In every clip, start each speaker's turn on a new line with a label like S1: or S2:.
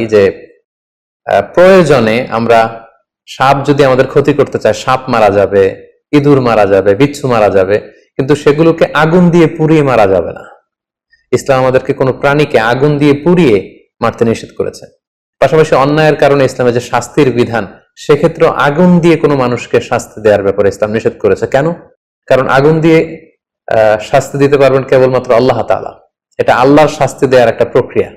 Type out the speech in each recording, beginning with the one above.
S1: এই যে প্রয়োজনে আমরা সাপ যদি আমাদের ক্ষতি করতে চায়, সাপ মারা যাবে, ইঁদুর মারা যাবে, বিচ্ছু মারা যাবে, কিন্তু সেগুলোকে আগুন দিয়ে পুড়িয়ে মারা যাবে না। ইসলাম আমাদেরকে কোনো প্রাণীকে আগুন দিয়ে পুড়িয়ে মারতে নিষেধ করেছে। পাশাপাশি অন্যায়ের কারণে ইসলামের যে শাস্তির বিধান, সেক্ষেত্রে আগুন দিয়ে কোনো মানুষকে শাস্তি দেওয়ার ব্যাপারে ইসলাম নিষেধ করেছে। কেন? কারণ আগুন দিয়ে শাস্তি দিতে পারবেন কেবলমাত্র আল্লাহ তাআলা। এটা আল্লাহর শাস্তি দেওয়ার একটা প্রক্রিয়া।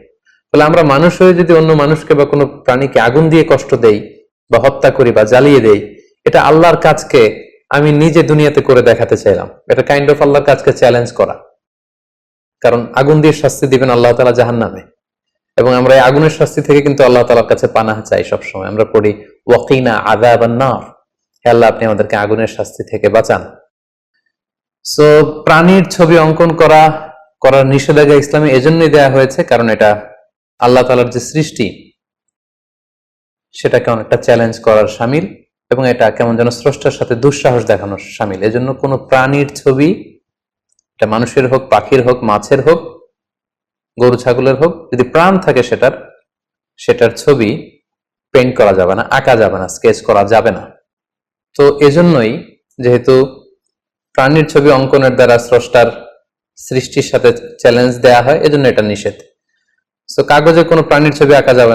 S1: তাহলে আমরা মানুষ হয়ে যদি অন্য মানুষকে বা কোনো প্রাণীকে আগুন দিয়ে কষ্ট দেই বা হত্যা করি বা জ্বালিয়ে দেই, এটা আল্লাহর কাজকে আমি নিজে দুনিয়াতে করে দেখাতে চাইলাম। এটা কাইন্ড অফ আল্লাহর কাজকে চ্যালেঞ্জ করা। কারণ আগুন দিয়ে শাস্তি দিবেন আল্লাহ তাআলা জাহান্নামে, এবং আমরা এই আগুনের শাস্তি থেকে কিন্তু আল্লাহ তাআলার কাছে পানাহ চাই সবসময়। আমরা পড়ি ওয়াকিনা আযাবান নার, হে আল্লাহ আপনি আমাদেরকে আগুনের শাস্তি থেকে বাঁচান। সো প্রাণীর ছবি অঙ্কন করার নিষেধাজ্ঞা ইসলামে এজন্যই দেয়া হয়েছে কারণ এটা আল্লাহ তাআলার যে সৃষ্টি সেটাকে অনেকটা চ্যালেঞ্জ করার শামিল, এবং এটা কেমন যেন স্রষ্টার সাথে দুঃসাহস দেখানোর শামিল। এজন্য কোনো প্রাণীর ছবি, এটা মানুষের হোক, পাখির হোক, মাছের হোক, গরু ছাগলের হোক, যদি প্রাণ থাকে সেটার ছবি পেইন্ট করা যাবে না, আঁকা যাবে না, স্কেচ করা যাবে না। তো এজন্যই যেহেতু প্রাণীর ছবি অঙ্কনের দ্বারা স্রষ্টার সৃষ্টির সাথে চ্যালেঞ্জ দেয়া হয়, এজন্য এটা নিষেধ। তো কাগজে কোনো প্রাণীর ছবি আঁকা যাবে না।